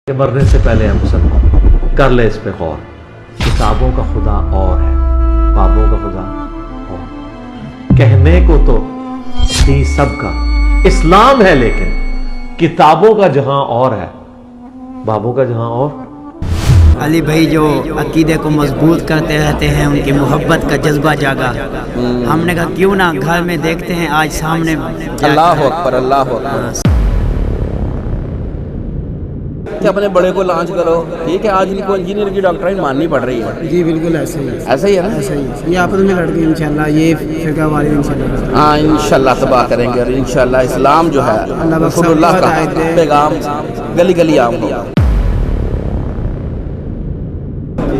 کہ مرنے سے پہلے ہم مسلمان کر لے اس پہ غور. کتابوں کا خدا اور ہے، بابوں کا خدا اور. کہنے کو تو تھی سب کا اسلام ہے، لیکن کتابوں کا جہاں اور ہے، بابوں کا جہاں اور. علی بھائی جو عقیدے کو مضبوط کرتے رہتے ہیں، ان کی محبت کا جذبہ جاگا. ہم نے کہا کیوں نہ گھر میں دیکھتے ہیں آج سامنے. اللہ اکبر، اللہ اکبر. اپنے بڑے کو لانچ کرو، ٹھیک ہے. آج ان کو انجینئر کی ڈاکٹرائن ماننی پڑ رہی ہے. جی بالکل ایسے ہی ایسا ہی ہے نا، ایسا ہی. یہ آپس میں لڑ گئے انشاءاللہ، یہ فقہ والے انشاءاللہ ہاں انشاءاللہ تباہ کریں گے. اور انشاءاللہ اسلام جو ہے رسول اللہ کا پیغام گلی گلی عام ہوگا.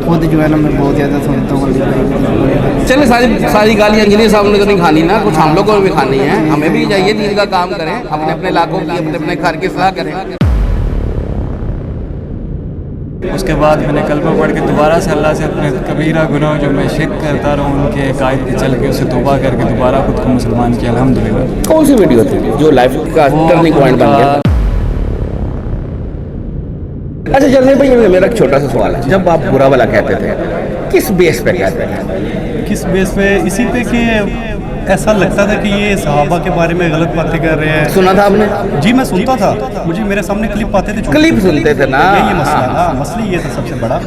خود جو ہے نا میں بہت زیادہ سنتا ہوں. چلے ساری گالیاں انجینئر صاحب نے تو نہیں کھانی نا، کچھ ہم لوگوں کو بھی کھانی ہے. ہمیں بھی چاہیے دین کا کام کریں، اپنے اپنے علاقوں کی اپنے اپنے گھر کی اصلاح کریں. اس کے بعد میں نے کلمہ پڑھ کے دوبارہ سے اللہ سے اپنے کبیرہ گناہ جو میں شرک کرتا رہا ہوں ان کے قائد کے چل کے اسے توبہ کر کے دوبارہ خود کو مسلمان کیا الحمدللہ. کون سی ویڈیو تھی جو لائف کا ٹرننگ پوائنٹ بن گیا؟ اچھا چلنے بھائی، میرا ایک چھوٹا سا سوال ہے. جب آپ برا والا کہتے تھے کس بیس پہ کہتے تھے؟ کس بیس پہ؟ اسی پہ کہ ایسا لگتا تھا کہ یہ صحابہ کے بارے میں غلط باتیں کر رہے ہیں. سنا تھا آپ نے؟ جی میں سنتا تھا، مجھے میرے سامنے کلپ آتے تھے. کلپ سنتے تھے نا، یہ مسئلہ تھا، مسئلہ یہ تھا سب سے بڑا.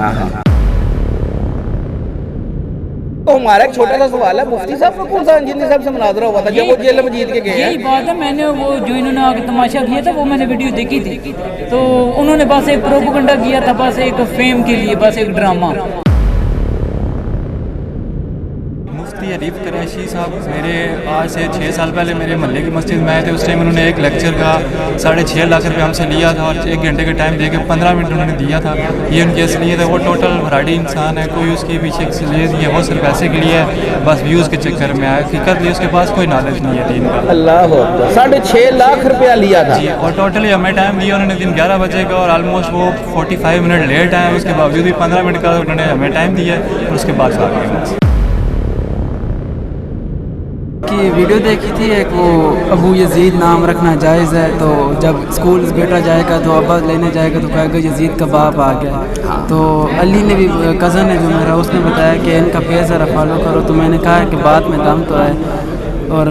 تو ہمارا ایک چھوٹا سا سوال ہے، مفتی صاحب کو کون سا انجینئر صاحب سے مناظرہ ہوا تھا جب وہ جیل میں جیت کے گئے؟ یہی بات ہے، میں نے وہ جو انہوں نے آگے تماشا کیا تھا وہ میں نے ویڈیو دیکھی تھی. تو انہوں نے بس ایک پروپیگنڈا کیا تھا، بس ایک فیم کے لیے، بس ایک ڈرامہ. مفتی عریف قریشی صاحب میرے آج سے 6 سال پہلے میرے محلے کی مسجد میں آئے تھے. اس ٹائم انہوں نے ایک لیکچر کا 6.5 لاکھ روپے ہم سے لیا تھا اور 1 گھنٹے کا ٹائم دے کے 15 منٹ انہوں نے دیا تھا. یہ ان کی اصلیت ہے. وہ ٹوٹل بھراڑی انسان ہے، کوئی اس کے پیچھے اصلیت نہیں ہے. وہ صرف پیسے کے لیے بس ویوز کے چکر میں آیا. حقیقت اس کے پاس کوئی نالج نہیں ہے دین کا. اللہ اکبر. 6.5 لاکھ روپیہ لیا تھا جی، اور ٹوٹلی ہمیں ٹائم دیا انہوں نے دن 11 بجے کا، اور آلموسٹ وہ 45 منٹ لیٹ آئے. اس کے باوجود بھی 15 منٹ کا انہوں نے ہمیں ٹائم دیا اور اس کے بعد آ گئے. کی ویڈیو دیکھی تھی ایک، وہ ابو یزید نام رکھنا جائز ہے. تو جب اسکول بیٹا جائے گا تو ابا لینے جائے گا تو کہے گا یزید کا باپ آ گیا. تو علی نے بھی، کزن ہے جو میرا، اس نے بتایا کہ ان کا پیج ذرا فالو کرو. تو میں نے کہا کہ بات میں دم تو ہے، اور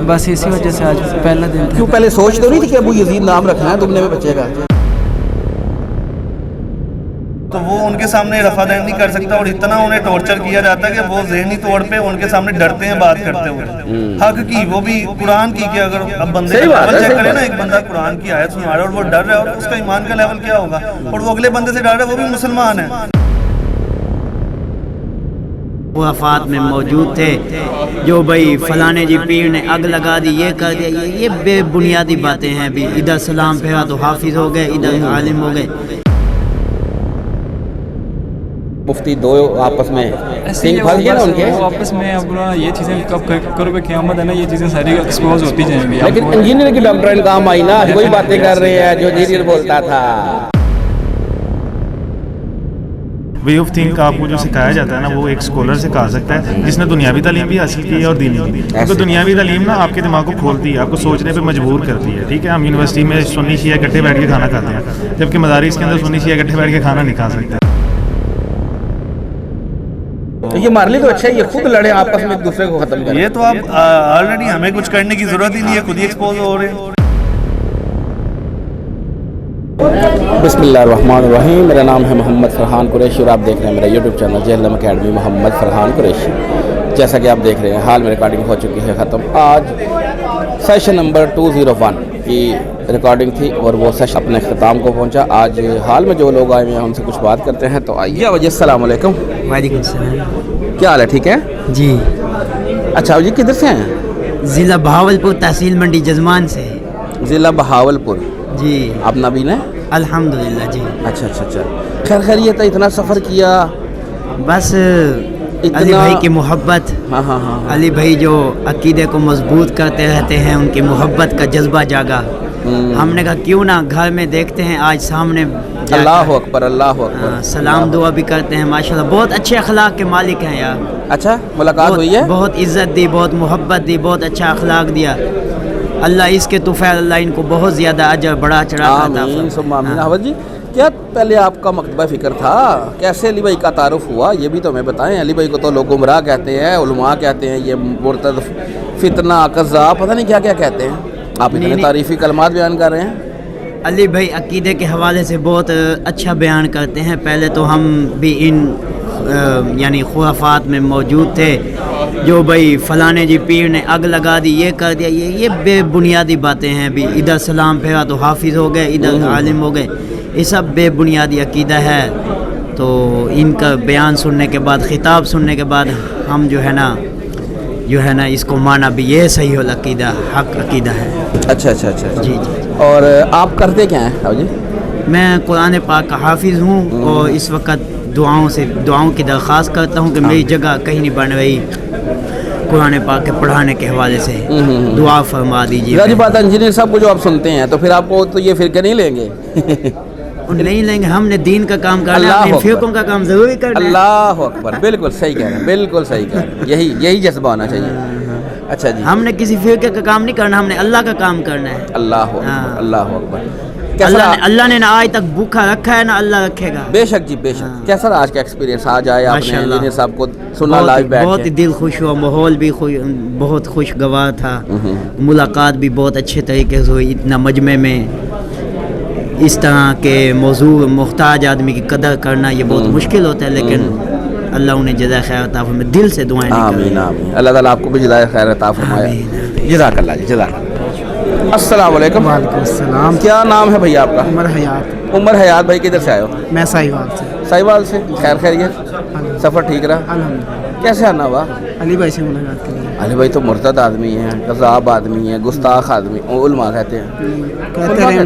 بس اسی وجہ سے آج پہلا دن تھا. کیوں پہلے سوچ تو نہیں تھی کہ ابو یزید نام رکھنا ہے دگنے میں بچے کا؟ تو وہ ان کے سامنے رفع دین نہیں کر سکتا، اور اتنا انہیں ٹارچر کیا جاتا ہے کہ وہ ذہنی طور پہ ان کے سامنے ڈرتے ہیں بات کرتے ہوئے. حق کی، وہ بھی قرآن کی، کہ اگر اب بندے کا لیول چیک کرے نا، ایک بندہ قرآن کی آیت سنا رہا ہے اور وہ ڈر رہا ہے، اور اس کا ایمان کا لیول کیا ہوگا، اور وہ اگلے بندے سے ڈر رہا ہے، وہ بھی مسلمان ہے. وفات میں موجود تھے جو بھائی فلانے جی پیر نے اگ لگا دی، یہ کر دیا، یہ بے بنیادی باتیں ہیں. بھی ادھر سلام پھیرا تو حافظ ہو گئے، ادھر عالم ہو گئے. مفتی دو آپس میں سنگ پھنس گئے نا ان کے آپس میں. اب یہ چیزیں کب قرب قیامت ہے نا، یہ چیزیں ساری ایکسپوز ہوتی جائیں گی. لیکن انجینئر کی ڈاکٹرائن کام آئی نا، وہی باتیں کر رہے ہیں جو انجینئر بولتا تھا. وے آف تھنک آپ کو جو سکھایا جاتا ہے نا، وہ ایک اسکالر سے کہا سکتا ہے جس نے دنیاوی تعلیم بھی حاصل کی ہے اور دینی بھی. کیونکہ دنیاوی تعلیم نا آپ کے دماغ کو کھولتی ہے، آپ کو سوچنے پہ مجبور کرتی ہے. ٹھیک ہے، ہم یونیورسٹی میں سنی شیعہ اکٹھے بیٹھ کے کھانا کھاتے ہیں، جبکہ مدارس کے اندر سنی شیعہ اکٹھے بیٹھ کے کھانا نہیں کھا سکتے. یہ ہمارے لیے تو اچھا ہے، یہ خود لڑے آپس میں ایک دوسرے کو ختم کریں. یہ تو اب آلریڈی ہمیں کچھ کرنے کی ضرورت ہی نہیں ہے، خود ہی ایکسپوز ہو رہے ہیں. بسم اللہ الرحمن الرحیم. میرا نام ہے محمد فرحان قریشی اور آپ دیکھ رہے ہیں میرا یوٹیوب چینل جہلم اکیڈمی محمد فرحان قریشی. جیسا کہ آپ دیکھ رہے ہیں حال میں ریکارڈنگ ہو چکی ہے ختم. آج سیشن نمبر 201 کی ریکارڈنگ تھی اور وہ سیشن اپنے اختتام کو پہنچا. آج حال میں جو لوگ آئے ہیں ہم سے کچھ بات کرتے ہیں. تو آئیے. السلام علیکم. وعلیکم السلام. کیا حال ہے؟ ٹھیک ہے جی. اچھا جی، کدھر سے ہیں؟ ضلع بہاولپور، تحصیل منڈی جزمان سے. ضلع بہاولپور. جی. آپ نبین ہیں؟ الحمدللہ. جی. اچھا. خیریت ہے؟ اتنا سفر کیا؟ بس علی بھائی کی محبت. ہاں. علی بھائی جو عقیدے کو مضبوط کرتے رہتے ہیں، ان کی محبت کا جذبہ جاگا. ہم نے کہا کیوں نہ گھر میں دیکھتے ہیں آج سامنے. اللہ اکبر، اللہ اکبر. سلام دعا بھی کرتے ہیں. ماشاءاللہ بہت اچھے اخلاق کے مالک ہیں یار. اچھا، ملاقات ہوئی ہے؟ بہت عزت دی، بہت محبت دی، بہت اچھا اخلاق دیا. اللہ اس کے طفیل اللہ ان کو بہت زیادہ اجر بڑا چڑھا آمین ثم آمین۔ احمد جی کیا پہلے آپ کا مکتبہ فکر تھا؟ کیسے علی بھائی کا تعارف ہوا یہ بھی تو ہمیں بتائیں۔ علی بھائی کو تو لوگ گمراہ کہتے ہیں، علماء کہتے ہیں یہ مرتد، فتنہ، قذاب، پتہ نہیں کیا کیا کہتے ہیں، آپ اتنے تعریفی کلمات بیان کر رہے ہیں۔ علی بھائی عقیدے کے حوالے سے بہت اچھا بیان کرتے ہیں۔ پہلے تو ہم بھی ان یعنی خرافات میں موجود تھے جو بھائی فلانے جی پیر نے اگ لگا دی، یہ کر دیا، یہ بے بنیادی باتیں ہیں بھی۔ ادھر سلام پھیرا تو حافظ ہو گئے، ادھر عالم ہو گئے، یہ سب بے بنیادی عقیدہ ہے۔ تو ان کا بیان سننے کے بعد، خطاب سننے کے بعد ہم جو ہے نا اس کو مانا بھی یہ صحیح العقیدہ حق عقیدہ ہے۔ اچھا اچھا اچھا جی جی۔ اور آپ کرتے کیا ہیں جی؟ میں قرآن پاک کا حافظ ہوں اور اس وقت دعاؤں کی درخواست کرتا ہوں کہ میری جگہ کہیں نہیں بن رہی، قرآن پاک کے پڑھانے کے حوالے سے دعا فرما دیجیے۔ راجی بات انجینئر صاحب کو جو آپ سنتے ہیں تو پھر آپ کو تو یہ فرقے نہیں لیں گے؟ نہیں لیں گے، ہم نے دین کا کام کرنا ہے، فرقوں کا کام ضروری کرنا ہے۔ اللہ اکبر، بالکل صحیح کہہ رہے ہیں، بالکل صحیح کہہ رہے ہیں، یہی جذبہ ہونا چاہیے۔ اچھا جی، ہم نے کسی فرقے کا کام نہیں کرنا، ہم نے اللہ کا کام کرنا ہے۔ اللہ اکبر، اللہ اکبر۔ اللہ نے نہ آج تک بھوکا رکھا ہے نہ اللہ رکھے گا۔ بے شک جی، بے شک۔ کیسا آج کا ایکسپیرینس؟ آج آئے آپ نے انجینئر صاحب کو سنا لائیو بیٹھ کے؟ بہت دل خوش ہوا، ماحول بھی بہت خوشگوار تھا، ملاقات بھی بہت اچھے طریقے سے ہوئی۔ اتنا مجمع میں اس طرح کے موضوع محتاج آدمی کی قدر کرنا یہ بہت مشکل ہوتا ہے، لیکن اللہ انہیں جزائے خیر عطا فرمائے، دل سے دعائیں آمین آمین۔ اللہ تعالیٰ آپ کو بھی جزائے خیر عطا فرمائے۔ جزاک اللہ جی، جزاک اللہ۔ السلام علیکم۔ وعلیکم السلام۔ کیا نام ہے بھائی آپ کا؟ عمر حیات۔ عمر حیات بھائی کدھر سے آئے ہو؟ میں ساہیوال سے۔ ساہیوال سے؟ خیر خیریت؟ سفر ٹھیک رہا؟ الحمدللہ۔ کیسے آنا ہوا؟ علی بھائی سے ملاقات کے لیے۔ علی بھائی تو مرتد آدمی ہیں، قذاب آدمی ہیں، گستاخ آدمی، علماء کہتے ہیں۔ کہتے ہیں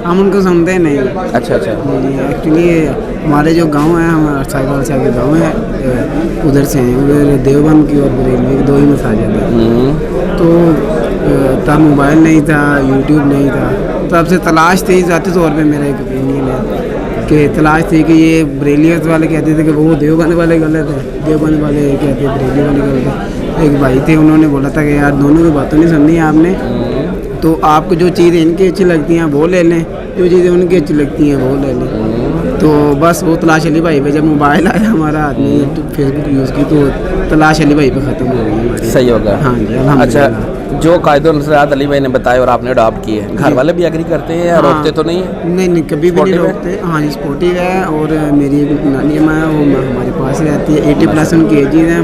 ہم ان کو سمجھتے نہیں۔ اچھا اچھا۔ ایکچولی ہمارے جو گاؤں ہیں، ہمارے ساہیوال سے آگے گاؤں ہے، ادھر سے ہیں، ادھر دیوبند کی اور بریلوی دو ہی مساجد ہیں۔ تو تب موبائل نہیں تھا، یوٹیوب نہیں تھا، تو اب سے تلاش تھی، ذاتی طور پہ میرا ایک اوپینین ہے کہ تلاش تھی کہ یہ بریلیت والے کہتے تھے کہ وہ دیوبند والے غلط ہے، دیوبند والے کہتے ہیں بریلی والے غلط ہے۔ ایک بھائی تھے، انہوں نے بولا تھا کہ یار دونوں کی باتوں نہیں سننی ہے آپ نے، تو آپ کو جو چیزیں ان کی اچھی لگتی ہیں وہ لے لیں، جو چیزیں ان کی اچھی لگتی ہیں وہ لے لیں۔ تو بس وہ تلاش علی بھائی پہ جب موبائل آیا ہمارا، آدمی فیس بک یوز کی، تو تلاش علی بھائی پہ ختم ہو گئی ہماری۔ صحیح ہو گیا۔ ہاں جی الحمدللہ۔ اچھا، جو قائد و نصرات علی بھائی نے بتائے اور آپ نے اڈاپٹ کیے، گھر والے بھی ایگری کرتے ہیں یا روکتے تو نہیں ہیں؟ نہیں کبھی بھی نہیں روکتے۔ ہاں جی سپورٹیو ہے، اور میری نانی اماں ہے وہ ہمارے پاس رہتی ہے، 80+ ان کی ایجز ہیں،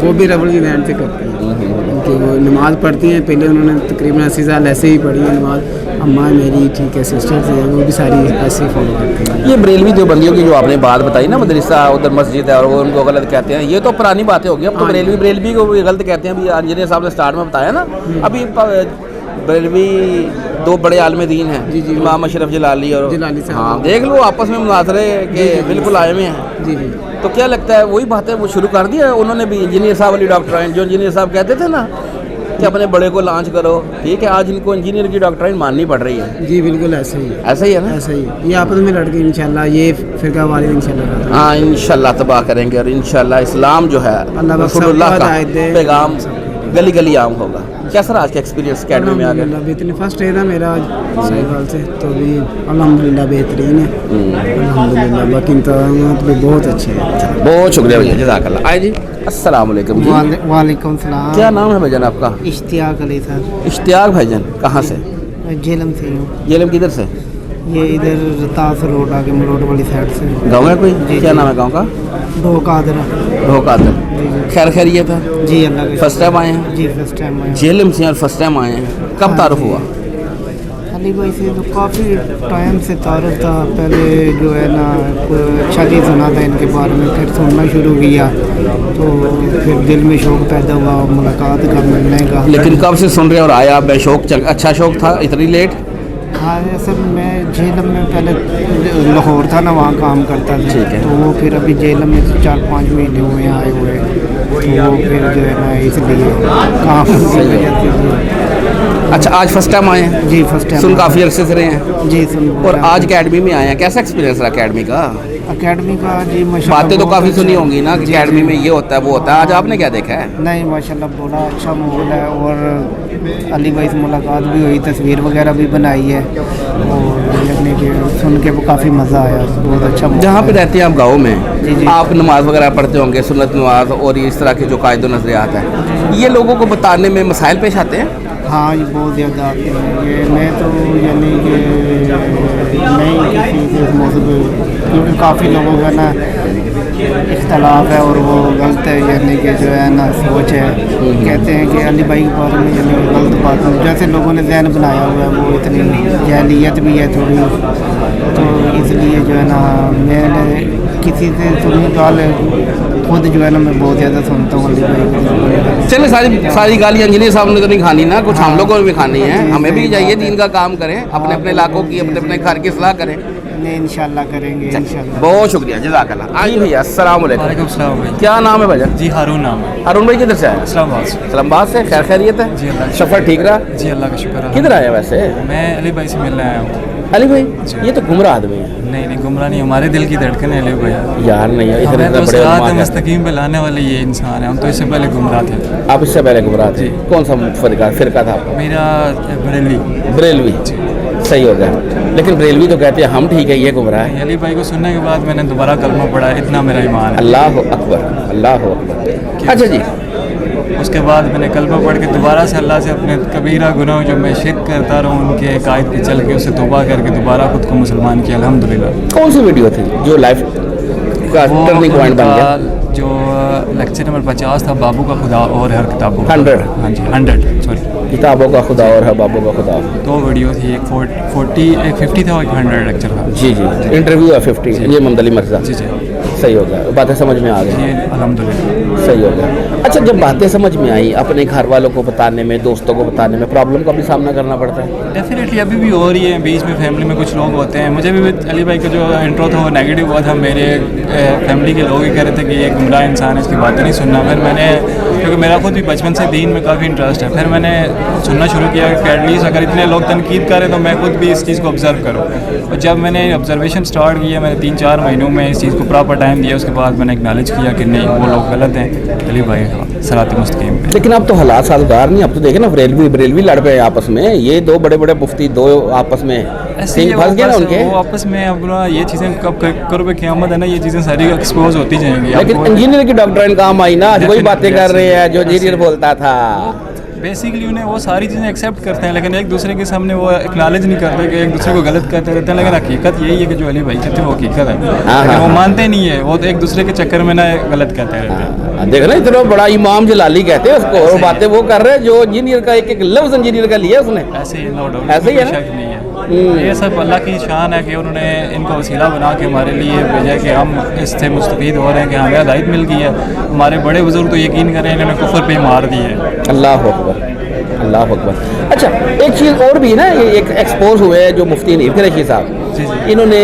وہ بھی ربل کی لینڈ سے کرتی ہیں، کیونکہ وہ نماز پڑھتی ہیں، پہلے انہوں نے تقریباً 80 سال ایسے ہی پڑھی ہے نماز۔ اماں میری ٹھیک ہے، سسٹرز ہیں وہ بھی ساری ایسے ہی فالو کرتی ہیں۔ یہ بریلوی دیوبندیوں کی جو آپ نے بات بتائی نا، مدرسہ ادھر مسجد ہے اور وہ ان کو غلط کہتے ہیں، یہ تو پرانی باتیں ہو گئی، اب تو بریلوی کو بھی غلط کہتے ہیں۔ ابھی انجینئر صاحب نے سٹارٹ میں بتایا نا، ابھی بریلوی دو بڑے عالم دین ہیں، امام اشرف جلالی اور ہاں دیکھ لو آپس میں مناظرے کے بالکل آئے ہوئے ہیں۔ جی جی، تو کیا لگتا ہے وہی باتیں وہ شروع کر دیا انہوں نے بھی؟ انجینئر صاحب والی ڈاکٹرائن جو انجینئر صاحب کہتے تھے نا کہ اپنے بڑے کو لانچ کرو، ٹھیک ہے، آج ان کو انجینئر کی ڈاکٹرائن ماننی پڑ رہی ہے۔ جی بالکل ایسا ہی ہے، ایسا ہی ہے نا؟ ایسا ہی ہے، یہ آپس میں لڑ کے انشاءاللہ یہ فرقہ والی انشاءاللہ ہاں انشاءاللہ تباہ کریں گے، اور انشاءاللہ اسلام جو ہے رسول اللہ کا پیغام گلی گلی عام ہوگا۔ کیسا رہا آج کا ایکسپیرینس اکیڈمی میں آ گیا؟ بہترین، فرسٹ ڈے تھا میرا آج ساہیوال سے، تو بھی الحمدللہ بہترین ہے الحمدللہ، باقی انتظامات بھی بہت اچھے ہیں۔ بہت شکریہ بھیا، جزاک اللہ۔ آئے جی، السلام علیکم جی۔ وعلیکم السلام۔ کیا نام ہے بھائی جان آپ کا؟ اشتیاق علی صاحب۔ اشتیاق بھائی جان کہاں سے؟ جیلم سے ہوں۔ جیلم کدھر سے؟ یہ ادھر رتاس روڈ آگے مروٹ والی سائڈ سے۔ گاؤں ہے کوئی؟ کیا نام ہے گاؤں کا؟ ڈھوکادر۔ ڈھوکادر۔ خیر خیریت ہے؟ جی اللہ کا فرسٹ ٹائم آئے ہیں؟ جی فرسٹ ٹائم آئے۔ جیلم سے اور فرسٹ ٹائم آئے ہیں، کب تعارف ہوا؟ علی بھائی سے تو کافی ٹائم سے تعارف تھا، پہلے جو ہے نا اچھا نہیں سنا تھا ان کے بارے میں، پھر سننا شروع کیا تو پھر دل میں شوق پیدا ہوا ملاقات کا، ملنے کا۔ لیکن کب سے سن رہے اور آیا بے شوق؟ اچھا شوق تھا اتنی لیٹ؟ ہاں اصل میں جیلم میں پہلے لاہور تھا نا، وہاں کام کرتا تھا، ٹھیک ہے، تو وہ پھر ابھی جیلم میں 4-5 مہینے ہوئے ہیں آئے ہوئے، تو وہ پھر جو ہے نا اس لیے کام کی وجہ سے۔ اچھا آج فرسٹ ٹائم آئے ہیں؟ جی فرسٹ ٹائم۔ سن کافی عرصے سے رہے ہیں؟ جی سن۔ اور آج اکیڈمی میں آئے ہیں، کیسا ایکسپیرینس رہا اکیڈمی کا؟ एकेडमी का जी माशाल्लाह बातें तो बहुत काफ़ी अच्छा सुनी है। होंगी ना कि जी, अकेडमी जी। में ये होता है वो होता है, आज आपने क्या देखा है? नहीं माशाल्लाह बड़ा अच्छा माहौल है, और अली भाई से मुलाकात भी हुई, तस्वीर वगैरह भी बनाई है, और यानी कि सुन के वो काफ़ी मज़ा आया, बहुत अच्छा माहौल जहाँ पे है। रहते हैं आप गाँव में, जी, जी। आप नमाज वगैरह पढ़ते होंगे, सुन्नत नमाज और इस तरह के जो कायदे नज़रियात हैं, ये लोगों को बताने में मसाइल पेश आते हैं? हाँ ये बहुत ज़्यादा आते हैं, ये मैं तो यानी कि नहीं किसी से इस मौजूद, क्योंकि काफ़ी लोगों का ना इख्तलाफ है और वो गलत है, यानी कि जो है ना सोच है, कहते हैं कि अली भाई के बारे में यानी गलत बात है, जैसे लोगों ने जहन बनाया हुआ है, वो इतनी जहलियत भी है थोड़ी, तो इसलिए जो है ना मैंने किसी से सुनी गाल खुद जो है ना मैं बहुत ज़्यादा सुनता हूँ अली भाई। चले सारी गालियाँ इंजीनियर साहब ने तो नहीं खानी ना, कुछ हम लोगों को भी खानी है, हमें भी चाहिए दीन का काम करें, अपने अपने इलाकों की अपने अपने घर की सलाह करें। नहीं इंशाल्लाह करेंगे इंशाल्लाह। बहुत शुक्रिया, जज़ाकल्लाह। आइए भैया, अस्सलाम वालेकुम। वालेकुम सलाम भाई। क्या नाम है भाईजान? जी हारून नाम है। अरुण भाई किधर से आए? इस्लामाबाद से। इस्लामाबाद से, खैर खैरियत है? जी अल्लाह का सफ़र ठीक रहा? जी अल्लाह का शुक्र है। किधर आए वैसे? मैं अली भाई से मिलने आया हूँ। अली भाई, ये तो गुमराह आदमी है नहीं गुमराह नहीं, हमारे दिल की धड़कन है अली भाई। यार। नहीं यार, हमें इतने तो बड़े सिरात उलमा हैं। मुस्तकीम पे लाने वाले ये इंसान है, हम तो इससे पहले गुमराह थे। आप इससे पहले गुमराह थे? जी। कौन सा फिरका था आपका? मेरा बरेली। बरेलवी। सही हो गया, लेकिन बरेलवी तो कहते हैं हम ठीक है, ये गुमराह है। अली भाई को सुनने के बाद मैंने दोबारा कलमा पढ़ा, इतना मेरा ईमान है। अल्लाह अकबर, अल्लाह अकबर। अच्छा जी, उसके बाद मैंने कलमा पढ़ के दोबारा से अल्लाह से अपने कबीरा गुनाह जो मैं शिरक करता रहा हूँ उनके कायद पे चल के उससे तौबा करके दोबारा खुद को मुसलमान किया अल्हम्दुलिल्लाह। कौन सी वीडियो थी जो लाइफ का टर्निंग पॉइंट बन गया? जो लेक्चर नंबर 50 था, बाबू का खुदा और हर किताबों का। 100? हाँ जी 100, सॉरी। किताबों का खुदा और हबाबों का खुदा। दो वीडियो थी, एक 50 था और एक 100 लेक्चर था। जी जी, इंटरव्यू है 50, ये ममदली मर्जा। जी जी सही हो गया, बातें समझ में आ गई। ये अल्हम्दुलिल्लाह। सही हो गया। अच्छा, जब बातें समझ में आई, अपने घर वालों को बताने में, दोस्तों को बताने में प्रॉब्लम का भी सामना करना पड़ता है? डेफिनेटली अभी भी हो रही है, बीच में फैमिली में कुछ लोग होते हैं। मुझे भी अली भाई का जो इंट्रो था वो नेगेटिव हुआ था, मेरे फैमिली के लोग ही कह रहे थे कि ये गुमराह इंसान है, इसकी बातें नहीं सुनना। फिर मैंने, क्योंकि मेरा खुद भी बचपन से दीन में काफ़ी इंटरेस्ट है, फिर मैंने सुनना शुरू किया कि एटलीस्ट अगर इतने लोग तनकीद करें तो मैं खुद भी इस चीज़ को ऑब्ज़र्व करूँ। और जब मैंने ऑब्जर्वेशन स्टार्ट किया, मैंने 3-4 महीनों में इस चीज़ को प्रॉपर टाइम दिया, उसके बाद मैंने एक्नॉलेज किया कि नहीं वो लोग गलत हैं, अली भाई सरात मुस्तकीम पे। लेकिन अब तो हालात साजगार नहीं, अब तो देखे ना बरेलवी लड़ पे आपस में, ये दो बड़े बड़े मुफ्ती दो आपस में सिंह फंस गए ना उनके। वो आपस में अब ये चीज़ें कब करोगे क़यामत है ना, ये चीज़ें सारी एक्सपोज होती जाएंगी। लेकिन इंजीनियर की डॉक्टराइन काम आई ना, आज वही बातें कर रहे हैं जो इंजीनियर बोलता था। बेसिकली उन्हें वो सारी चीज़ें एक्सेप्ट करते हैं, लेकिन एक दूसरे के सामने वो एक्नॉलेज नहीं करते कि एक दूसरे को गलत करते रहते हैं। लेकिन हकीकत यही है कि जो अली भाई कहते हैं वो हकीकत है, लेकिन वो मानते नहीं है, वो तो एक दूसरे के चक्कर में ना गलत कहते रहते हैं। देख ना, इतना बड़ा इमाम जलाली कहते हैं उसको, और बातें वो कर रहे हैं जो इंजीनियर का एक लफ्ज़ इंजीनियर का लिया उसने। ऐसे ही नो डाउट, ऐसे ही है ना? शक नहीं है। ये सब अल्लाह की शान है कि उन्होंने इनको वसीला बना के हमारे लिए भेजा कि हम इससे मुस्तफ़ीद हो रहे हैं, कि हमें हिदायत मिल गई है। हमारे बड़े बुजुर्ग तो यकीन करें इन्होंने कुफर पे मार दी है। अल्लाह अकबर, अल्लाह अकबर। अच्छा, एक चीज़ और भी ना, ये एक एक्सपोज हुए जो मुफ्ती नईम कुरैशी साहब, इन्होंने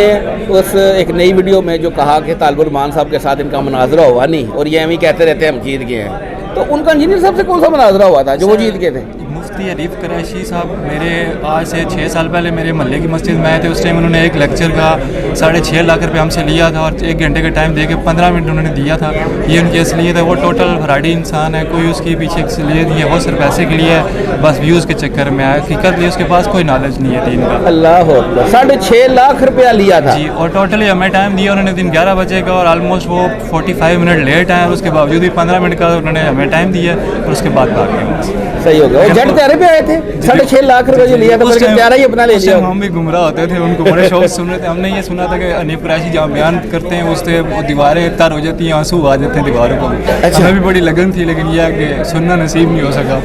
उस एक नई वीडियो में जो कहा कि तालिबुर रहमान साहब के साथ इनका मुनाजरा हुआ नहीं, और ये हमें कहते रहते हैं हम जीत गए हैं, तो उनका इंजीनियर साहब से कौन सा मुनाजरा हुआ था जो वो जीत गए थे? मुफ्ती अरीफ कुरैशी साहब मेरे आज से 6 साल पहले मेरे महल्ले की मस्जिद में आए थे। उस टाइम उन्होंने एक लेक्चर का 6.5 लाख रुपये हमसे लिया था, और 1 घंटे का टाइम दे के 15 मिनट उन्होंने दिया था। ये उनकी असलियत है, वो टोटल फराडी इंसान है, कोई उसकी पीछे असलियत नहीं है, वो सिर्फ पैसे के लिए बस व्यूज़ के चक्कर में आया। हकीकत लिए उसके पास कोई नॉलेज नहीं है दीन का। अल्लाह अकबर, 6.5 लाख रुपया लिया था जी, और टोटली हमें टाइम दिया उन्होंने दिन 11 बजे का, और ऑलमोस्ट वो 45 मिनट लेट आए, और उसके बावजूद भी 15 मिनट का उन्होंने हमें टाइम दिया, और उसके बाद भाग गए। सही हो गया। वो जट त्यारे पे आए थे, 6.5 लाख रुपए जो लिया था, बल्कि त्यारा ही अपना ले लिया। हम भी गुमराह होते थे, उनको बड़े शौक सुन रहे थे। हमने ये सुना था कि हनीफ कुरैशी जहाँ बयान करते हैं उससे वो दीवारें तर हो जाती हैं, आंसू आ जाते हैं दीवारों को। अच्छा। हमें भी बड़ी लगन थी, लेकिन यह है कि सुनना नसीब नहीं हो सका।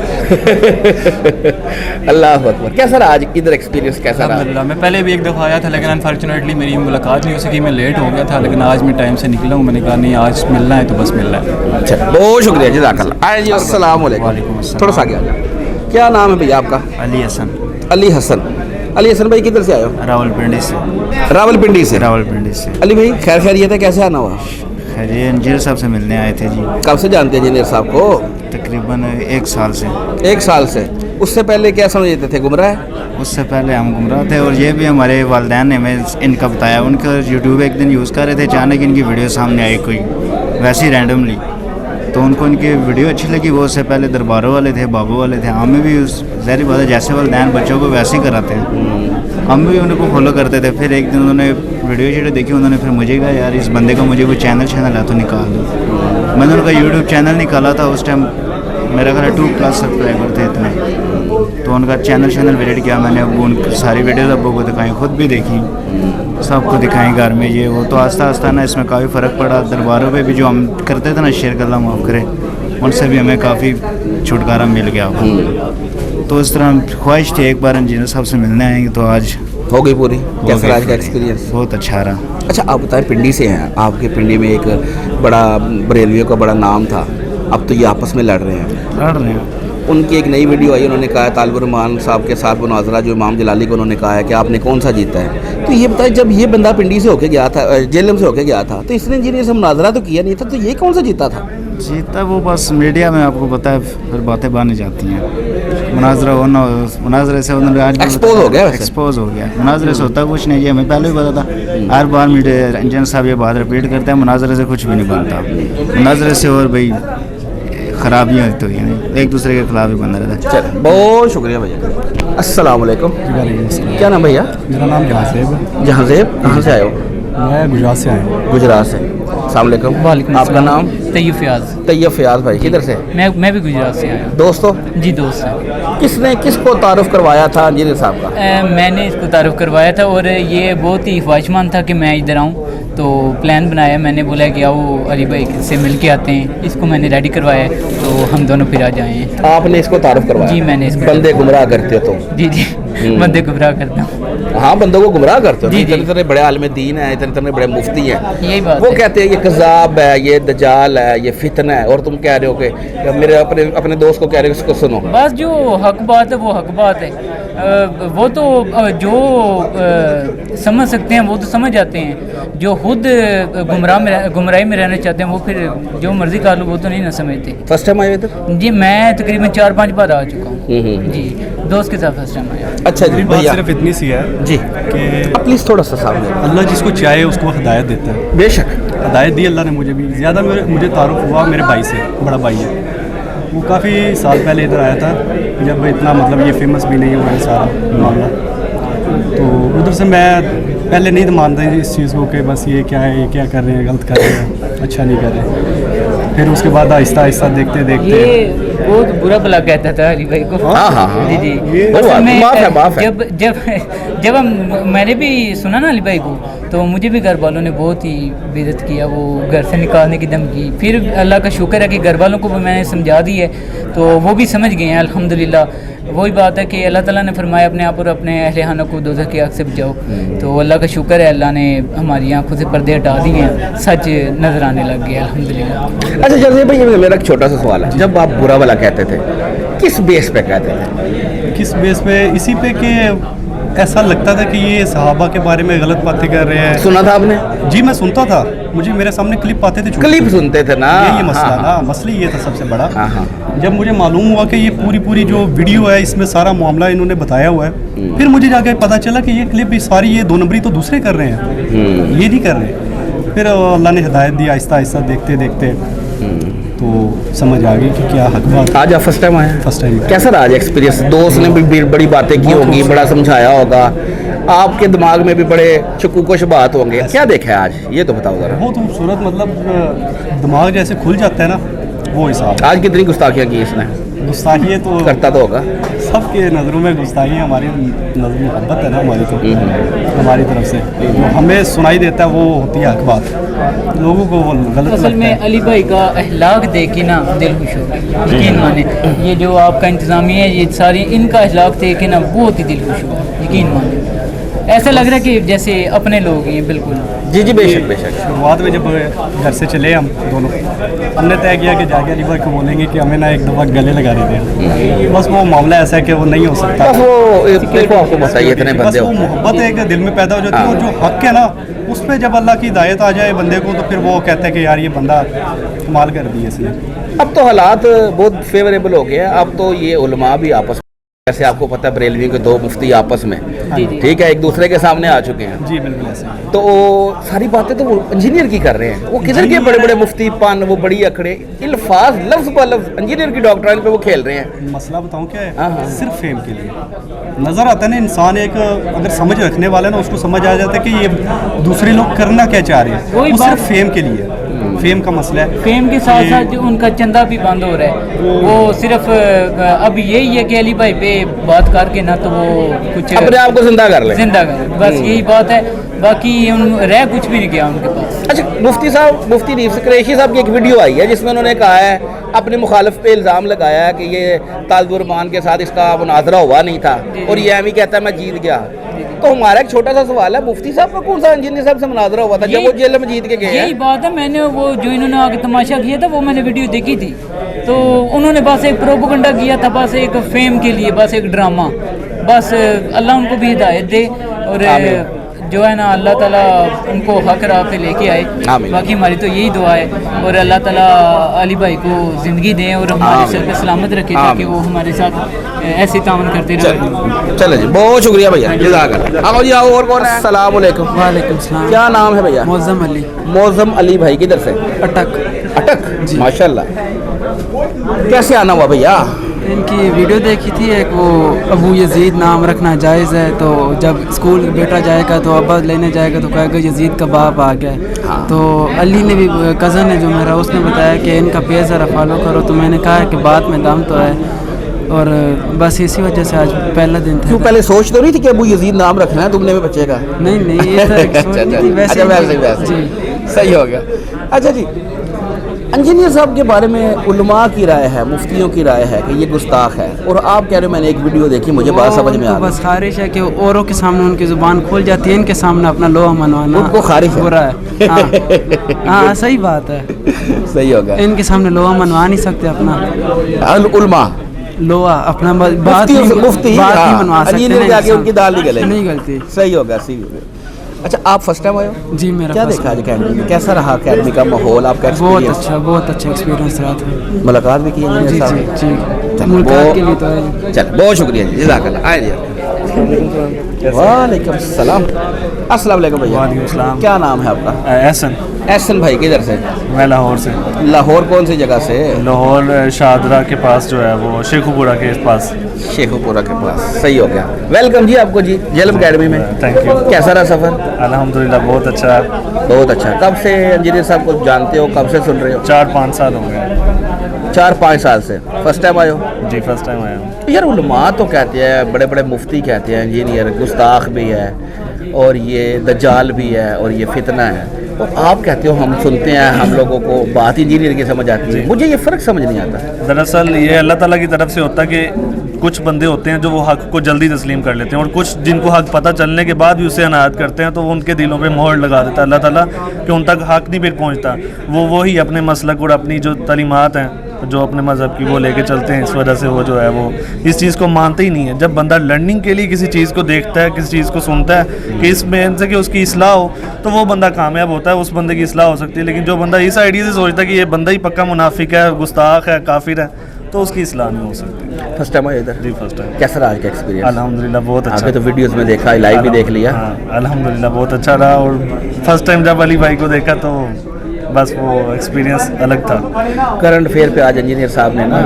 अल्लाह अकबर। कैसा रहा आज इधर एक्सपीरियंस, कैसा रहा? अल्हम्दुलिल्लाह, मैं पहले भी एक दफ़ा आया था, लेकिन अनफॉर्चुनेटली मेरी मुलाकात नहीं हो सकी, मैं लेट हो गया था। लेकिन आज मैं टाइम से निकला हूँ, मैंने कहा नहीं आज मिलना है तो बस मिलना है। अच्छा, बहुत शुक्रिया, जज़ाकल्लाह। आए जी, अस्सलाम वालेकुम। थोड़ा सा आगे आ जाओ। क्या नाम है भैया आपका? अली हसन। अली हसन। अली हसन भाई किधर से आए हो? रावलपिंडी से। रावलपिंडी से? रावलपिंडी से। अली भाई खैर खैरियत है, कैसे आना हुआ? खैर, ये इंजीनियर साहब से मिलने आए थे जी। कब से जानते हैं इंजीनियर साहब को? तकरीबन 1 साल से। 1 साल से? اس سے پہلے کیا سمجھتے تھے؟ گمراہ ہے؟ اس سے پہلے ہم گمراہ تھے، اور یہ بھی ہمارے والدین نے ہمیں ان کا بتایا. ان کا یوٹیوب ایک دن یوز کر رہے تھے، اچانک ان کی ویڈیو سامنے آئی کوئی ویسے ہی رینڈملی، تو ان کو ان کی ویڈیو اچھی لگی. وہ اس سے پہلے درباروں والے تھے، بابوں والے تھے. ہمیں بھی ظاہری بات ہے جیسے والدین بچوں کو ویسے ہی کراتے ہیں، ہم بھی ان کو فالو کرتے تھے. پھر ایک دن انہوں نے ویڈیو دیکھی، انہوں نے پھر مجھے کہا یار اس بندے کا مجھے کوئی چینل ہے تو نکال دو. میں نے ان کا یوٹیوب چینل نکالا تھا. اس ٹائم میرا خیال ہے 2+ سبسکرائبر تھے اتنے. تو ان کا چینل وزٹ کیا میں نے. ابو ان کی ساری ویڈیوز ابو کو دکھائیں، خود بھی دیکھی، سب کو دکھائیں گھر میں یہ وہ. تو آہستہ آہستہ نا اس میں کافی فرق پڑا. درباروں پہ بھی جو ہم کرتے تھے نا شرک اللہ معاف کرے، ان سے بھی ہمیں کافی چھٹکارا مل گیا. تو اس طرح خواہش تھی ایک بار انجینئر صاحب سے ملنے آئیں گے، تو آج ہو گئی پوری. کیسا آج کا ایکسپیرینس؟ بہت اچھا رہا. اچھا آپ بتائیں، پنڈی سے ہیں آپ، کے پنڈی میں ایک بڑا بریلویوں کا بڑا نام تھا، اب تو یہ آپس میں لڑ رہے ہیں. ان کی ایک نئی ویڈیو آئی، انہوں نے کہا ہے طالب الرحمان صاحب کے ساتھ مناظرہ جو امام جلالی کو انہوں نے کہا ہے کہ آپ نے کون سا جیتا ہے. تو یہ بتائیں جب یہ بندہ پنڈی سے ہو کے گیا تھا، جہلم سے ہو کے گیا تھا، تو اس نے انجینئر سے مناظرہ تو کیا نہیں تھا، تو یہ کون سا جیتا تھا؟ جیتا وہ بس میڈیا میں آپ کو پتہ ہے پھر باتیں بانے جاتی ہیں. مناظرہ ہونا، مناظرے سے ایکسپوز ہو گیا. مناظرے سے ہوتا کچھ نہیں، یہ ہمیں پہلے بھی پتا تھا. ہر بار میڈیا انجینئر صاحب یہ بات رپیٹ کرتے ہیں، مناظرے سے کچھ بھی نہیں بنتا. مناظرے سے اور بھائی خرابیاں تو ہیں، ایک دوسرے کے خلاف ہی بن رہتا ہے. چلیں بہت شکریہ بھیا. السلام علیکم. کیا نام بھیا؟ میرا نام جہاں جہاں زیب. کہاں سے آئے ہو؟ میں گجرات سے آیا ہوں. گجرات سے. السلام علیکم. وعلیکم آپ کا نام؟ طیب فیاض. طیب فیاض بھائی کدھر سے؟ میں بھی گجرات سے آیا ہوں. دوست ہو؟ جی دوست ہیں. کس نے کس کو تعارف کروایا تھا انجینئر صاحب کا؟ میں نے اس کو تعارف کروایا تھا، اور یہ بہت ہی خواہشمند تھا کہ میں ادھر آؤں. تو پلان بنایا، میں نے بولا کہ آؤ علی بھائی سے مل کے آتے ہیں. اس کو میں نے ریڈی کروایا تو ہم دونوں پھر آ جائیں. آپ نے اس کو تعارف کروایا؟ جی میں نے اس کو. بندے گمراہ کرتے ہو تو؟ جی بندے گمراہ کرتا ہوں. ہاں بندوں کو گمراہ کرتے ہو. جی اتنے بڑے عالم دین ہیں، اتنے بڑے مفتی ہیں، یہی بات وہ کہتے ہیں یہ کذاب ہے، یہ دجال ہے، یہ فتنہ ہے، اور تم کہہ رہے ہو کہ میرے اپنے دوست کو کہہ رہے ہو اس کو سنو. بس جو حق بات ہے وہ حق بات ہے. وہ تو جو سمجھ سکتے ہیں وہ تو سمجھ جاتے ہیں. جو خود گمراہی میں رہنا چاہتے ہیں وہ پھر جو مرضی کر لو وہ تو نہیں نہ سمجھتے. فرسٹ ٹائم آئے ادھر؟ جی میں تقریباً 4-5 بار آ چکا ہوں. جی دوست کے ساتھ فرسٹ ٹائم آیا. اچھا جی بھیا صرف اتنی سی ہے جی کہ پلیز تھوڑا سا سامنے. اللہ جس کو چاہے اس کو ہدایت دیتا ہے. بے شک ہدایت دی اللہ نے مجھے بھی. زیادہ مجھے تعارف ہوا میرے بھائی سے، بڑا بھائی ہے. وہ کافی سال پہلے ادھر آیا تھا جب اتنا مطلب یہ فیمس بھی نہیں ہوا ہے سارا معاملہ. تو ادھر سے میں پہلے نہیں مانتا اس چیز کو کہ بس یہ کیا ہے، یہ کیا کر رہے ہیں، غلط کر رہے ہیں، اچھا نہیں کر رہے. پھر اس کے بعد آہستہ آہستہ دیکھتے یہ بہت برا بلا کہتا تھا علی بھائی کو. جی جب میں نے بھی سنا نا علی بھائی کو تو مجھے بھی گھر والوں نے بہت ہی بےعزت کیا. وہ گھر سے نکالنے کی دھمکی. پھر اللہ کا شکر ہے کہ گھر والوں کو بھی میں نے سمجھا دی ہے تو وہ بھی سمجھ گئے ہیں الحمدللہ. وہی بات ہے کہ اللہ تعالیٰ نے فرمایا اپنے آپ اور اپنے اہل خانہ کو دوزخ کی آگ سے بچاؤ. تو اللہ کا شکر ہے اللہ نے ہماری آنکھوں سے پردے ہٹا دیے ہیں، سچ نظر آنے لگ گیا الحمدللہ. اچھا جیسے بھائی میرا ایک چھوٹا سا سوال ہے، جب آپ برا بھلا کہتے تھے کس بیس پہ کہتے تھے؟ کس بیس پہ؟ اسی پہ کہ ایسا لگتا تھا کہ یہ صحابہ کے بارے میں غلط باتیں کر رہے ہیں. سنا تھا آپ نے؟ جی میں سنتا تھا. مجھے میرے سامنے کلپ آتے تھے، کلپ سنتے تھے نا. یہ مسئلہ تھا، مسئلہ یہ تھا سب سے بڑا. جب مجھے معلوم ہوا کہ یہ پوری جو ویڈیو ہے اس میں سارا معاملہ انہوں نے بتایا ہوا ہے، پھر مجھے جا کے پتا چلا کہ یہ کلپ ساری یہ 2 نمبری تو دوسرے کر رہے ہیں، یہ نہیں کر رہے. پھر اللہ نے ہدایت دی، آہستہ آہستہ دیکھتے دیکھتے تو سمجھ آ گئی کہ کیا حق بات. آج آپ فرسٹ ٹائم آئے ہیں؟ First time. کیسا رہا آج ایکسپیرینس؟ دوست نے بھی بڑی باتیں کی ہوں گی، بڑا سمجھایا ہوگا، آپ کے دماغ میں بھی بڑے شکوک و شبہات ہوں گے. کیا دیکھا ہے آج یہ تو بتاؤ ذرا. بہت خوبصورت، مطلب دماغ جیسے کھل جاتا ہے نا وہ حساب. آج کتنی گستاخیاں کی اس نے؟ گستاخی تو کرتا تو ہوگا سب کے نظروں میں. گستاخی ہماری نظر محبت ہے نا ہماری، تو ہماری طرف سے جو ہمیں سنائی دیتا ہے وہ ہوتی ہے حق بات. لوگوں کو وہ غلط. اصل میں علی بھائی کا اخلاق دیکھ کے نا دل خوش ہو گیا. یقین مانے یہ جو آپ کا انتظامیہ ہے، یہ ساری ان کا اخلاق دیکھ کے نا بہت ہی دل خوش ہوا. یقین مانے ایسا لگ رہا ہے کہ جیسے اپنے لوگ ہیں بالکل. جی جی بے شک بے شک. شروعات میں جب گھر سے چلے ہم دونوں، ہم نے طے کیا کہ جا کے علی بھائی کو بولیں گے کہ ہمیں نا ایک دفعہ گلے لگا دیتے ہیں. بس وہ معاملہ ایسا ہے کہ وہ نہیں ہو سکتا. بس وہ دیکھو آپ کو بتائیے اتنے بندے بس وہ محبت ایک دل میں پیدا ہو جاتی ہے، اور جو حق ہے نا اس پہ جب اللہ کی ہدایت آ جائے بندے کو تو پھر وہ کہتا ہے کہ یار یہ بندہ کمال کر دی ہے اس نے. اب تو حالات بہت فیوریبل ہو گئے ہیں. اب تو یہ علماء بھی آپس जैसे आपको पता है बरेलवी के दो मुफ्ती आपस में जी जी ठीक है एक दूसरे के सामने आ चुके हैं, जी बिल्कुल ऐसे ही। तो सारी बातें तो वो इंजीनियर की कर रहे हैं, वो किधर के बड़े बड़े मुफ्ती पान वो बड़ी अखड़े अल्फाज लफ्ज ब लफ्ज इंजीनियर की डॉक्ट्राइन पे वो खेल रहे हैं। मसला बताऊं क्या हाँ, है, हाँ। सिर्फ फेम के लिए नज़र आता है ना इंसान, एक अगर समझ रखने वाला है ना उसको समझ आ जाता है कि ये दूसरे लोग करना क्या चाह रहे हैं, वही वो बात- सिर्फ फेम के लिए, फेम का मसला है। फेम के साथ साथ जो उनका चंदा भी बंद हो रहा है, वो सिर्फ अब यही है कि अली भाई पे बात करके ना तो वो कुछ अपने आप को जिंदा कर ले। जिंदा कर, बस यही बात है, बाकी रह कुछ भी नहीं किया उनके पास। अच्छा मुफ्ती साहब, मुफ्ती रीफ कुरैशी साहब की एक वीडियो आई है जिसमें उन्होंने कहा है अपने मुखालिफ पे इल्ज़ाम लगाया है कि ये तालिबुर रहमान के साथ इसका मुनाजरा हुआ नहीं था और ये एम ही कहता है मैं जीत गया। तो हमारा एक छोटा सा सवाल है, मुफ्ती साहब का कौन सा इंजीनियर साहब से मुनाजरा हुआ था जब वो जेल में जीत के गए? यही बात है, मैंने वो जो इन्होंने आगे तमाशा किया था वो मैंने वीडियो देखी थी, तो उन्होंने बस एक प्रोपोगंडा किया था, बस एक फेम के लिए, बस एक ड्रामा, बस अल्लाह उनको भी हिदायत दे और जो है ना अल्लाह ताला उनको हक राह पे लेके आए। बाकी हमारी तो यही दुआ है और अल्लाह ताला अली भाई को ज़िंदगी दें और हमारे सर पे सलामत रखे ताकि वो हमारे साथ ऐसे तावन करते रहे। चलो जी, बहुत शुक्रिया भैया, जज़ाकल्लाह। आओ जी आओ, और कौन है? अस्सलाम वालेकुम। वालेकुम सलाम। क्या नाम है भैया? मौज़म अली। मौज़म अली भाई किधर से? अटक। अटक, माशाल्लाह। कैसे आना हुआ भैया? इनकी वीडियो देखी थी एक, वो अबू यजीद नाम रखना जायज़ है, तो जब स्कूल बेटा जाएगा तो अब्बा लेने जाएगा तो कहेगा यजीद का बाप आ गया है। हाँ। तो अली ने भी, कज़न है जो मेरा, उसने बताया कि इनका पेज ज़रा फॉलो करो, तो मैंने कहा कि बात में दम तो है, और बस इसी वजह से आज पहला दिन था। क्यों पहले सोच तो नहीं थी कि अबू यजीद नाम रखना है तुमने भी बच्चे का? नहीं नहीं, ये तो एक सोच नहीं थी, वैसे वैसे जी सही हो गया। अच्छा जी, इंजीनियर साहब के बारे में उलमा की राय है, मुफ्तियों की राय है कि ये गुस्ताख है, और आप कह रहे हो मैंने एक वीडियो देखी मुझे बात समझ में आ गई। बस खारिश है कि औरों के सामने उनकी जुबान खुल जाती है, इनके सामने अपना लोहा मनवाना उनको खारिश है। बुरा है। हाँ सही बात है, सही हो गया। इनके सामने लोहा मनवा नहीं सकते अपना उलमा लोहा अपना बात मुफ्ती नहीं हाँ, मनवा सकते, इंजीनियर के आगे उनकी दाल नहीं गलेगी। नहीं गलती। सही हो गया, सही हो गया। अच्छा आप फर्स्ट टाइम आए हो? जी मेरा क्या first देखा आज time। अकेडमी में, कैसा रहा अकेडमी का माहौल, आपका बहुत एक्सपीरियंस? बहुत अच्छा एक्सपीरियंस रहा था। मुलाकात भी की जी इंजीनियर साहब? जी जी, चलो, मुलाकात के लिए तो है। चल बहुत शुक्रिया जी, जज़ाकल्लाह। आए जी। वालेकुम सलाम। अस्सलाम वालेकुम भैया। वालेकुम सलाम। क्या नाम है आपका? एहसन। एहसन भाई किधर से? मैं लाहौर से। लाहौर कौन सी जगह से? लाहौर शाहदरा के पास जो है वो शेखुपुरा के पास। शेखुपुरा के पास, सही हो गया। वेलकम जी आपको जी जेलम अकेडमी में। Thank you. कैसा रहा सफ़र? अल्हम्दुलिल्लाह बहुत अच्छा है। बहुत अच्छा। कब से इंजीनियर साहब को जानते हो, कब से सुन रहे हो? 4-5 साल हो गए। 4-5 साल से। फर्स्ट टाइम आए हो? जी फर्स्ट टाइम आया हूँ। यार उलमा तो कहते हैं, बड़े बड़े मुफ्ती कहते हैं इंजीनियर गुस्ताख भी है और ये दज्जाल भी है और ये फितना है, तो आप कहते हो हम सुनते हैं, हम लोगों को बात इंजीनियर की समझ आती है। मुझे ये फ़र्क समझ नहीं आता। दरअसल ये अल्लाह ताला की तरफ से होता है कि कुछ बंदे होते हैं जो वो हक को जल्दी तस्लीम कर लेते हैं, और कुछ जिनको हक पता चलने के बाद भी उसे अनायत करते हैं, तो वो उनके दिलों पे मोहर लगा देता है अल्लाह ताला कि उन तक हक नहीं फिर पहुंचता। वो ही अपने मसलक और अपनी जो तालीमात हैं, जो अपने मज़हब की, वो लेके चलते हैं। इस वजह से वो जो है वो इस चीज़ को मानते ही नहीं है। जब बंदा लर्निंग के लिए किसी चीज़ को देखता है, किसी चीज़ को सुनता है कि इसमें से कि उसकी इस्लाह हो, तो वो बंदा कामयाब होता है, उस बंदे की इस्लाह हो सकती है। लेकिन जो बंदा इस आइडिया से सोचता है कि ये बंदा ही पक्का मुनाफिक है, गुस्ताख है, काफिर है, तो उसकी इस्लाह नहीं हो सकती। फर्स्ट टाइम आए इधर? जी फर्स्ट टाइम। कैसा रहा आज का एक्सपीरियंस? अल्हम्दुलिल्लाह बहुत अच्छा। आपने तो वीडियोस में देखा, लाइव भी देख लिया। हाँ, अल्हम्दुलिल्लाह बहुत अच्छा रहा, और फर्स्ट टाइम जब अली भाई को देखा तो बस वो एक्सपीरियंस अलग था। करंट अफेयर पे आज इंजीनियर साहब ने ना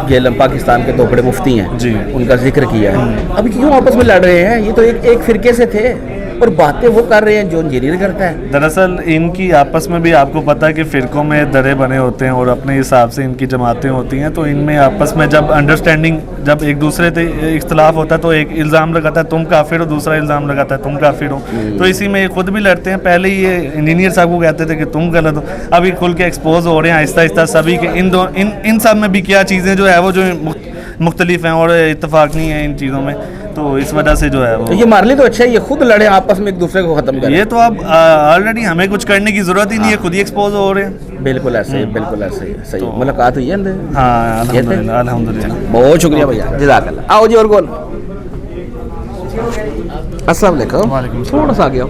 जेलम पाकिस्तान के तो बड़े मुफ्ती हैं जी, उनका जिक्र किया है। अभी क्यों आपस में लड़ रहे हैं? ये तो एक फिरके से थे और बातें वो कर रहे हैं जो इंजीनियर करता है। दरअसल इनकी आपस में भी आपको पता है कि फ़िरक़ों में दरे बने होते हैं और अपने हिसाब से इनकी जमातें होती हैं, तो इनमें आपस में जब अंडरस्टैंडिंग, जब एक दूसरे से इख्तलाफ होता है तो एक इल्ज़ाम लगाता है तुम काफिर हो, दूसरा इल्ज़ाम लगाता है तुम काफिर हो, तो इसी में ये खुद भी लड़ते हैं। पहले ये इंजीनियर साहब को कहते थे कि तुम गलत हो, अभी खुल के एक्सपोज हो रहे हैं आहिस्ता आहिस्ता सभी के। इन सब में भी क्या चीज़ें जो है वो जो मुख्तलिफ हैं और इत्तेफाक नहीं है इन चीज़ों में, तो इस वजह से जो है वो। तो ये मार ली तो अच्छा है, ये खुद लड़े आपस में एक दूसरे को खत्म करें। ये तो अब ऑलरेडी हमें कुछ करने की जरूरत ही नहीं है, खुद ही एक्सपोज हो रहे हैं। बिल्कुल ऐसे ही, बिल्कुल ऐसे ही। सही मुलाकात हुई है अंदर? हाँ अल्हम्दुलिल्लाह अल्हम्दुलिल्लाह। बहुत शुक्रिया भैया, जज़ाकल्लाह। आओ जी, और कौन? अस्सलाम वालेकुम। थोड़ा सा आ गया।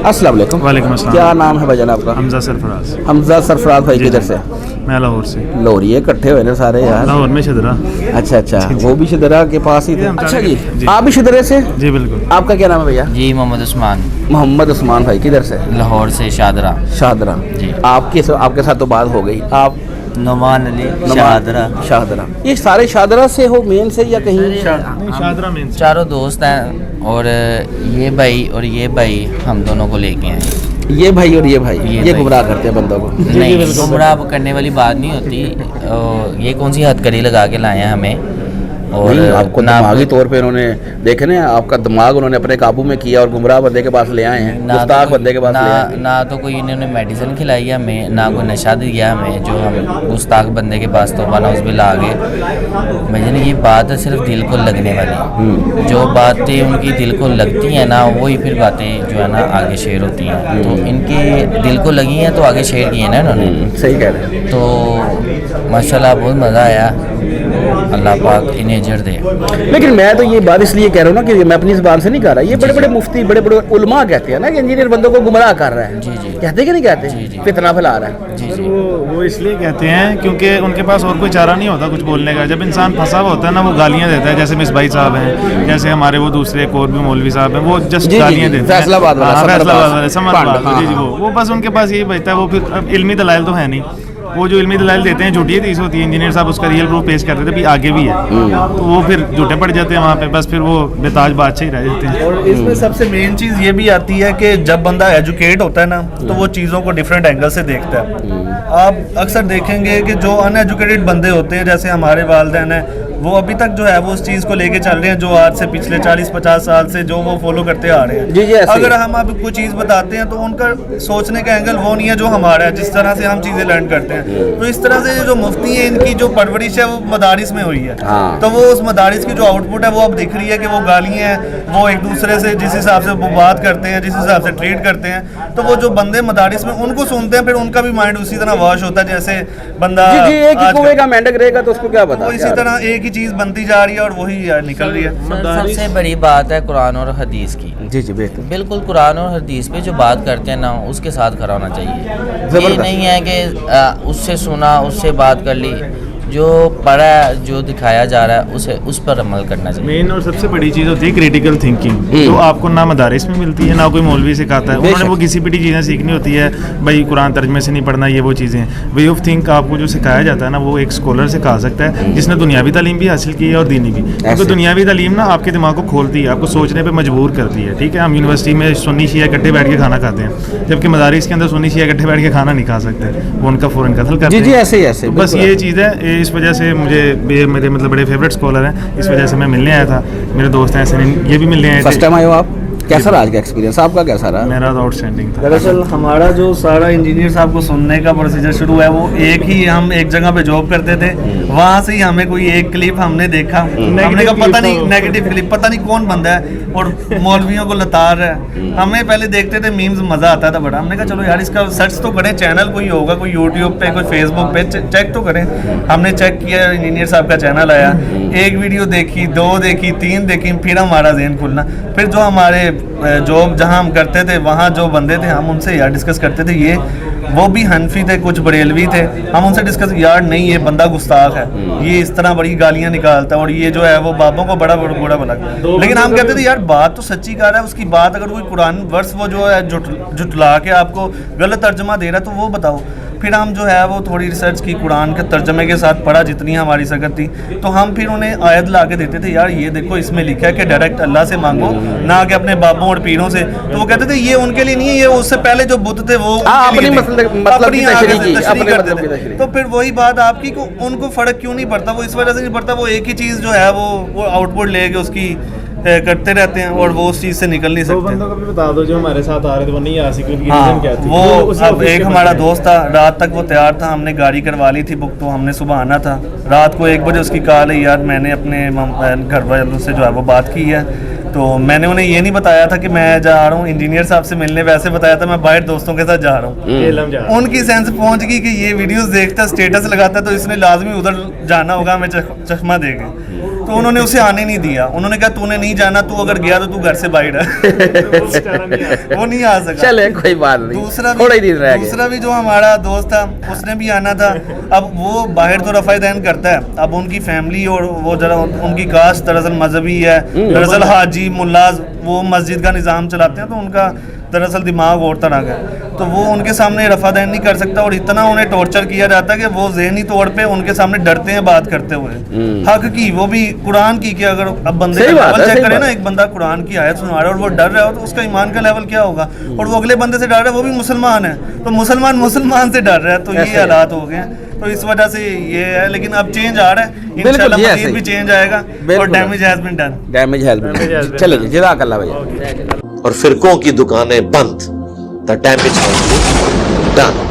अस्सलाम वालेकुम। वालेकुम अस्सलाम। क्या नाम है भाईजान आपका? हमजा सरफराज। हमजा सरफराज भाई किधर से? मैं लाहौर से। लाहौर, ये इकट्ठे हुए ना सारे यार? लाहौर में शदरा। अच्छा अच्छा, वो भी शदरा के पास ही थे। अच्छा जी, आप भी शदरे से? जी बिल्कुल। आपका क्या नाम है भैया? जी मोहम्मद उस्मान, मोहम्मद उस्मान भाई किधर से? लाहौर से शादरा। शाहदरा जी। आपके साथ तो बात हो गई। आप? नुमान अली शाहदरा। शाहदरा, ये सारे शाहदरा से हो मेन से या कहीं? शाहदरा में चारों दोस्त हैं और ये भाई हम दोनों को लेके आए। ये भाई और ये भाई ये गुमराह करते हैं बंदों को? नहीं, गुमराह करने वाली बात नहीं होती, ये कौन सी हथकड़ी लगा के लाए हैं हमें। और नहीं, आपको दिमागी तौर पे उन्होंने देखे ना, आपका दिमाग उन्होंने अपने काबू में किया और गुमराह बंदे के पास ले आए हैं, गुस्ताख बंदे के पास ले आए हैं। ना तो कोई इन्होंने मेडिसिन खिलाई है हमें, ना कोई नशा दिया हमें जो हम गुस्ताख बंदे के पास तो बना उस भी ला गए। मैं ये बात है सिर्फ दिल को लगने वाली, जो बातें उनकी दिल को लगती हैं ना वही फिर बातें जो है ना आगे शेयर होती हैं। तो इनके दिल को लगी हैं तो आगे शेयर की है ना इन्होंने। सही कह रहे हैं। तो माशाल्लाह बहुत मज़ा आया, अल्लाह पाक इन्हें अजर दे। लेकिन मैं तो ये बात इसलिए कह रहा हूँ ना कि मैं अपनी ज़बान से नहीं कह रहा, ये बड़े बड़े मुफ्ती बड़े बड़े उलमा कहते हैं ना कि इंजीनियर बंदों को गुमराह कर रहा है। जी जी, कहते कि नहीं कहते? फितना फैला रहा है। जी जी, वो इसलिए कहते हैं क्योंकि उनके पास और कोई चारा नहीं होता कुछ बोलने का। जब इंसान फंसा हुआ होता है ना, वो गालियाँ देता है। जैसे मिसबाई साहब हैं, जैसे हमारे वो दूसरे एक और भी मौलवी साहब हैं, वो जस्ट गालियाँ देते हैं। फैसलाबाद वाला समरबाद, जी जी, वो बस उनके पास यही बचता है। वो फिर इल्मी दलाइल तो है नहीं, वो जो इल्मी दलाइल देते हैं झूठी हदीस होती है। इंजीनियर साहब उसका रियल प्रूफ पेश करते थे भी आगे भी है, तो वो फिर झूठे पड़ जाते हैं वहाँ पे, बस फिर वो बेताज बादशाह ही रह जाते हैं। और इसमें सबसे मेन चीज़ ये भी आती है कि जब बंदा एजुकेट होता है ना तो वो चीज़ों को डिफरेंट एंगल से देखता है। आप अक्सर देखेंगे कि जो अनएजुकेटेड बंदे होते हैं, जैसे हमारे वालिदैन हैं, वो अभी तक जो है वो उस चीज़ को लेके चल रहे हैं जो आज से पिछले 40-50 साल से जो वो फॉलो करते आ रहे हैं। जी जी, अगर हम अब कोई चीज़ बताते हैं तो उनका सोचने का एंगल वो नहीं है जो हमारा है, जिस तरह से हम चीज़ें लर्न करते हैं। तो इस तरह से जो मुफ्ती है, इनकी जो परवरिश है वो मदारिस में हुई है। तो वो उस मदारिस की जो आउटपुट है वो अब दिख रही है कि वो गालियाँ हैं, वो एक दूसरे से जिस हिसाब से वो बात करते हैं, जिस हिसाब से ट्रीट करते हैं, तो वो जो बंदे मदारिस में उनको सुनते हैं, फिर उनका भी माइंड उसी तरह वॉश होता है। जैसे बंदा एक ही कुएं का मेंढक रहेगा तो उसको क्या पता, वो इसी तरह एक ही चीज़ बनती जा रही है और वही निकल रही है। सबसे बड़ी बात है कुरान और हदीस की। जी जी बेहतर, बिल्कुल कुरान और हदीस पे जो बात करते हैं ना उसके साथ खड़ा होना चाहिए। ये नहीं है कि उससे सुना उससे बात कर ली, जो पढ़ा है जो दिखाया जा रहा है उसे उस पर अमल करना चाहिए। मेन और सबसे बड़ी चीज़ होती है क्रिटिकल थिंकिंग, जो आपको ना मदारिस में मिलती है ना कोई मौलवी सिखाता है। उन्होंने वो किसी पीटी चीज़ें सीखनी होती है, भाई कुरान तर्जमे से नहीं पढ़ना, ये वो चीज़ें। वे ऑफ थिंक आपको जो सिखाया जाता है ना, वो एक स्कॉलर से कहा सकता है जिसने दुनियावी तालीम भी हासिल की है और दीनी भी। क्योंकि दुनियावी तालीम ना आपके दिमाग को खोलती है, आपको सोचने पर मजबूर करती है। ठीक है, हम यूनिवर्सिटी में सुन्नी शिया इकट्ठे बैठ के खाना खाते हैं, जबकि मदारिस के अंदर सुन्नी शिया इकट्ठे बैठ के खाना नहीं खा सकते, वो उनका फ़ौरन कत्ल करते हैं। जी जी, ऐसे ही ऐसे बस ये चीज़ है। इस वजह से मुझे मेरे मतलब बड़े फेवरेट स्कॉलर हैं, इस वजह से मैं मिलने आया था। मेरे दोस्त हैं ऐसे ये भी मिलने आए थे। फर्स्ट टाइम आए हो आप? कैसा रहा आज का एक्सपीरियंस आपका, कैसा रहा? मेरा तो आउटस्टैंडिंग था। दरअसल हमारा जो सारा इंजीनियर साहब को सुनने का प्रोसीजर शुरू है, वो हम एक जगह पे जॉब करते थे, वहाँ से ही हमें कोई एक क्लिप हमने देखा, हमने कहा पता नहीं नेगेटिव क्लिप, पता नहीं कौन बंदा है और मौलवियों को लतार है। हमें पहले देखते थे मीम्स, मज़ा आता था बड़ा। हमने कहा चलो यार इसका सर्च तो करें, चैनल कोई होगा, कोई यूट्यूब पे कोई फेसबुक पे चेक तो करें। हमने चेक किया, इंजीनियर साहब का चैनल आया, एक वीडियो देखी, 2 देखी, 3 देखी, फिर हमारा ज़हन खुलना। फिर जो हमारे जॉब जहाँ हम करते थे वहाँ जो बंदे थे हम उनसे यार डिस्कस करते थे, ये वो भी हनफी थे, कुछ बरेलवी थे, हम उनसे डिस्कस यार नहीं ये बंदा गुस्ताख है, ये इस तरह बड़ी गालियाँ निकालता है और ये जो है वो बाबों को बड़ा बुरा भला। लेकिन हम कहते थे यार बात तो सच्ची कर रहा है, उसकी बात अगर कोई कुरान वर्स वो जो है जुटला के आपको गलत तर्जमा दे रहा है तो वो बताओ। फिर हम जो है वो थोड़ी रिसर्च की, कुरान के तर्जमे के साथ पढ़ा जितनी हमारी सकत थी, तो हम फिर उन्हें आयत ला के देते थे, यार ये देखो इसमें लिखा है कि डायरेक्ट अल्लाह से मांगो, ना कि अपने बापों और पीरों से। तो वो कहते थे ये उनके लिए नहीं है, ये उससे पहले जो बुत थे वो अपनी तशरीह करते थे। तो फिर वही बात आपकी को उनको फ़र्क क्यों नहीं पड़ता? वो इस वजह से नहीं पड़ता, वो एक ही चीज़ जो है वो आउटपुट लेके उसकी करते रहते हैं और वो उस चीज़ से निकल नहीं सकते। बंदों को भी बता दो जो हमारे साथ आ रहे थे वो नहीं आ सके, उनकी हाँ, क्या थी? वो अब एक हमारा दोस्त था, रात तक वो तैयार था, हमने गाड़ी करवा ली थी बुक, तो हमने सुबह आना था। रात को 1 बजे उसकी कॉल है, यार मैंने अपने घर वालों से जो है वो बात की है, तो मैंने उन्हें ये नहीं बताया था कि मैं जा रहा हूँ इंजीनियर साहब से मिलने, वैसे बताया था मैं बाहर दोस्तों के साथ जा रहा हूँ। उनकी सेंस पहुँच गई कि ये वीडियोस देखता, स्टेटस लगाता, तो इसने लाजमी उधर जाना होगा हमें चश्मा देके। तो उन्होंने उसे आने नहीं दिया, उन्होंने कहा तूने नहीं जाना, तू अगर गया तो तू घर से बाहर है। वो नहीं आ सका। चले कोई बात नहीं, थोड़ा ही दिन रह गया। दूसरा भी जो हमारा दोस्त था उसने भी आना था। अब वो बाहर तो रफ़ा दैन करता है, अब उनकी फैमिली और वो जरा उनकी कास्ट दरअसल मजहबी है, दरअसल हाजी मुल्लाज वो मस्जिद का निज़ाम चलाते हैं, तो उनका दरअसल दिमाग और तरह का, तो वो उनके सामने रफ़ा दैन नहीं कर सकता और इतना उन्हें टॉर्चर किया जाता है कि वो ज़हनी तौर पे उनके सामने डरते हैं बात करते हुए। हक की, वो भी कुरान की, कि अगर अब बंदे का लेवल चेक करें ना, एक बंदा कुरान की आयत सुना रहा है और वो डर रहा है तो उसका ईमान का लेवल क्या होगा, और वो अगले बंदे से डर रहा है, वो भी मुसलमान है, तो मुसलमान से डर रहा है, तो ये हालात हो गए हैं। तो इस वजह से ये है, लेकिन अब चेंज आ रहा है, इंशाल्लाह मज़ीद भी चेंज आएगा और डैमेज हैज़ बीन डन। चलो जी, जज़ाकल्लाह भैया। और फिरकों की दुकानें बंद, the damage has been done.